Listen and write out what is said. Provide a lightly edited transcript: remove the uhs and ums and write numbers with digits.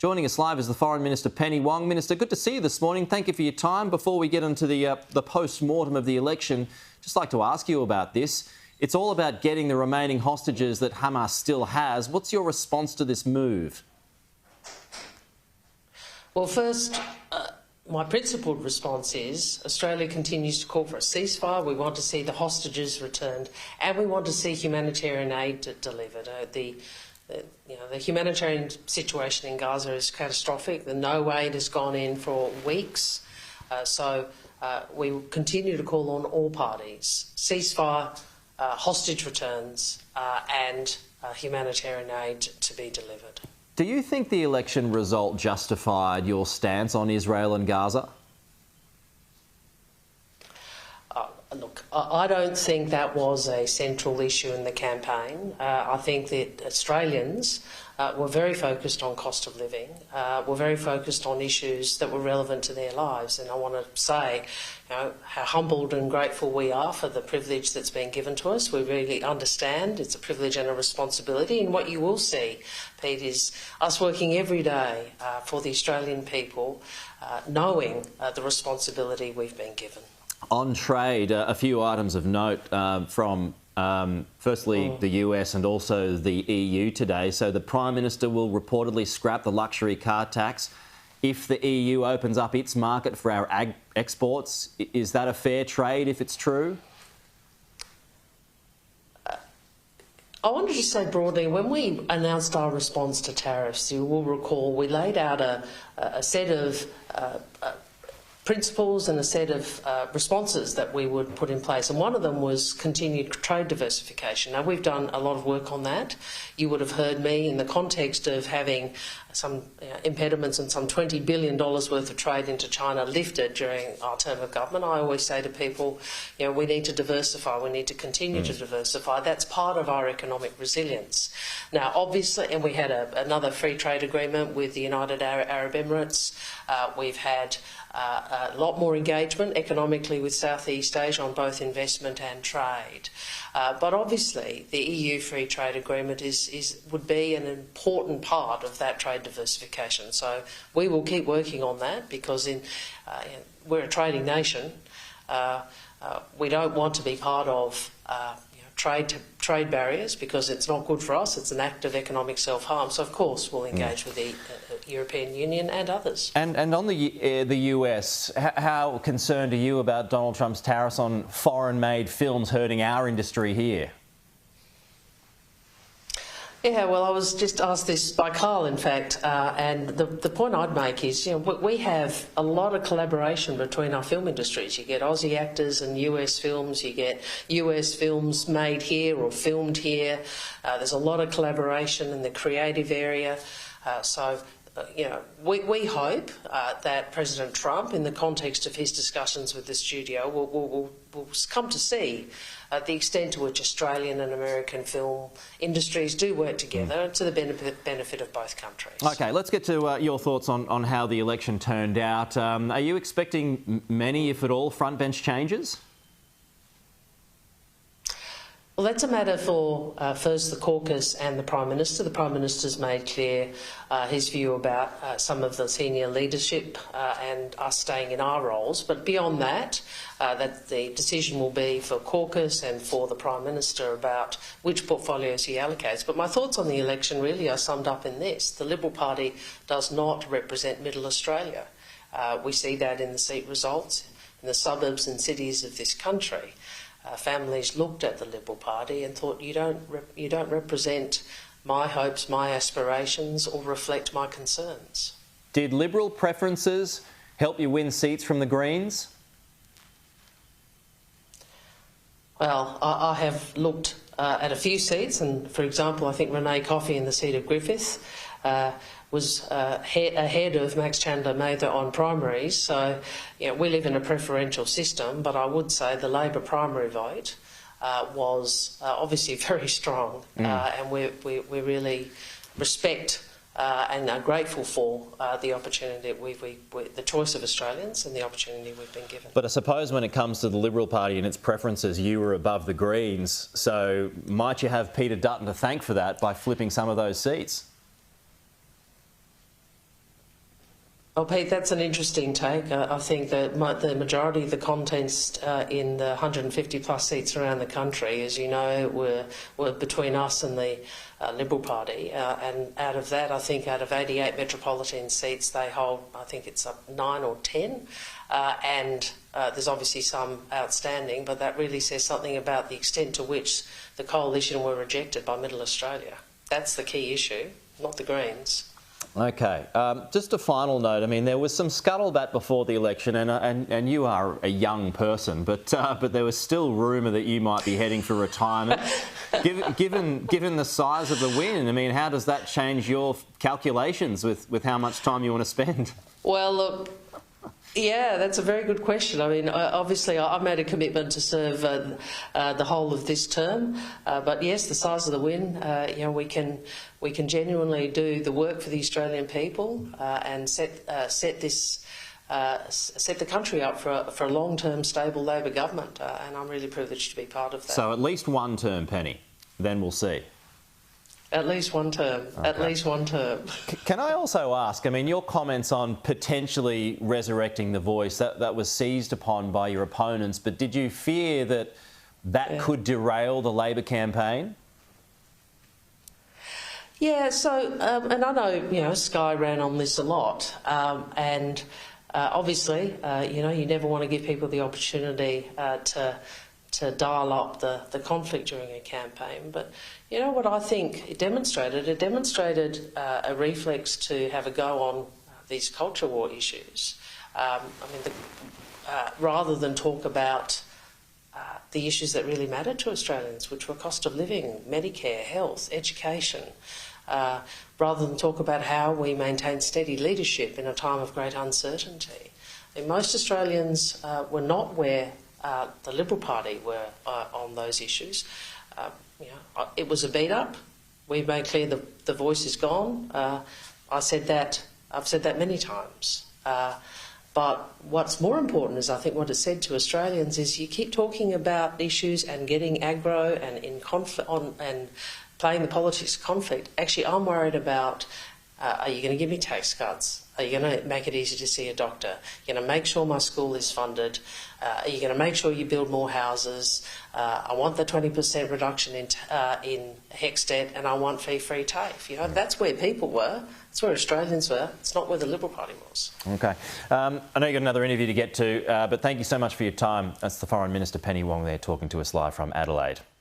Joining us live is the Foreign Minister Penny Wong. Minister, good to see you this morning. Thank you for your time. Before we get into the post-mortem of the election, just like to ask you about this. It's all about getting the remaining hostages that Hamas still has. What's your response to this move? Well, first, my principled response is Australia continues to call for a ceasefire. We want to see the hostages returned, and we want to see humanitarian aid delivered. The humanitarian situation in Gaza is catastrophic. The no aid has gone in for weeks. So we will continue to call on all parties: ceasefire, hostage returns, and humanitarian aid to be delivered. Do you think the election result justified your stance on Israel and Gaza? Look, I don't think that was a central issue in the campaign. I think that Australians were very focused on cost of living, were very focused on issues that were relevant to their lives. And I want to say, how humbled and grateful we are for the privilege that's been given to us. We really understand it's a privilege and a responsibility. And what you will see, Pete, is us working every day for the Australian people, knowing the responsibility we've been given. On trade, a few items of note from firstly the US and also the EU today. So the Prime Minister will reportedly scrap the luxury car tax if the EU opens up its market for our ag exports. Is that a fair trade if it's true? I wanted to say broadly, when we announced our response to tariffs, you will recall we laid out a set of principles and a set of responses that we would put in place, and one of them was continued trade diversification. Now, we've done a lot of work on that. You would have heard me in the context of having some impediments and some $20 billion worth of trade into China lifted during our term of government. I always say to people, we need to diversify, we need to continue to diversify. That's part of our economic resilience. Now, obviously, and we had another free trade agreement with the United Arab Emirates. We've had a lot more engagement economically with Southeast Asia on both investment and trade. But obviously the EU Free Trade Agreement would be an important part of that trade diversification. So we will keep working on that because we're a trading nation. We don't want to be part of trade barriers because it's not good for us. It's an act of economic self-harm. So, of course, we'll engage with the European Union and others. And on the US, how concerned are you about Donald Trump's tariffs on foreign-made films hurting our industry here? Yeah, well, I was just asked this by Carl, in fact, and the point I'd make is, we have a lot of collaboration between our film industries. You get Aussie actors and US films, you get US films made here or filmed here. There's a lot of collaboration in the creative area. We hope that President Trump, in the context of his discussions with the studio, will come to see the extent to which Australian and American film industries do work together to the benefit of both countries. OK, let's get to your thoughts on how the election turned out. Are you expecting many, if at all, frontbench changes? Well, that's a matter for, first, the caucus and the Prime Minister. The Prime Minister's made clear his view about some of the senior leadership and us staying in our roles. But beyond that, that the decision will be for caucus and for the Prime Minister about which portfolios he allocates. But my thoughts on the election really are summed up in this. The Liberal Party does not represent Middle Australia. We see that in the seat results in the suburbs and cities of this country. Families looked at the Liberal Party and thought, you don't represent my hopes, my aspirations, or reflect my concerns. Did Liberal preferences help you win seats from the Greens? Well, I have looked at a few seats, and for example, I think Renee Coffey in the seat of Griffith was ahead of Max Chandler-Mather on primaries. So, we live in a preferential system, but I would say the Labor primary vote was obviously very strong, and we really respect and are grateful for the opportunity the choice of Australians and the opportunity we've been given. But I suppose when it comes to the Liberal Party and its preferences, you were above the Greens. So might you have Peter Dutton to thank for that by flipping some of those seats? Well, Pete, that's an interesting take. I think that the majority of the contest in the 150 plus seats around the country, as you know, were between us and the Liberal Party. And out of that, I think out of 88 metropolitan seats, they hold, I think it's 9 or 10. And there's obviously some outstanding, but that really says something about the extent to which the coalition were rejected by Middle Australia. That's the key issue, not the Greens. Okay, just a final note. I mean, there was some scuttlebutt before the election, and you are a young person, but there was still rumour that you might be heading for retirement. Given the size of the win, I mean, how does that change your calculations with how much time you want to spend? Well, look. Yeah, that's a very good question. I mean, obviously, I made a commitment to serve the whole of this term, but yes, the size of the win, you know, we can genuinely do the work for the Australian people and set the country up for a long-term, stable Labor government, and I'm really privileged to be part of that. So at least one term, Penny. Then we'll see. At least one term. Okay. At least one term. Can I also ask, I mean, your comments on potentially resurrecting the voice, that was seized upon by your opponents, but did you fear that could derail the Labor campaign? Yeah, so, and I know, you know, Sky ran on this a lot, and obviously, you know, you never want to give people the opportunity to dial up the conflict during a campaign. But you know what I think it demonstrated? It demonstrated a reflex to have a go on these culture war issues. I mean, rather than talk about the issues that really matter to Australians, which were cost of living, Medicare, health, education, rather than talk about how we maintain steady leadership in a time of great uncertainty. I mean, most Australians were not where the Liberal Party were on those issues. You know, it was a beat-up. We've made clear the voice is gone. I've said that many times. But what's more important is, I think, what it said to Australians is you keep talking about issues and getting aggro and in conflict and playing the politics of conflict. Actually, I'm worried about, are you going to give me tax cuts? Are you going to make it easy to see a doctor? Are you going to make sure my school is funded? Are you going to make sure you build more houses? I want the 20% reduction in HECS debt, and I want fee-free TAFE. You know, that's where people were. That's where Australians were. It's not where the Liberal Party was. Okay. I know you've got another interview to get to, but thank you so much for your time. That's the Foreign Minister Penny Wong there talking to us live from Adelaide.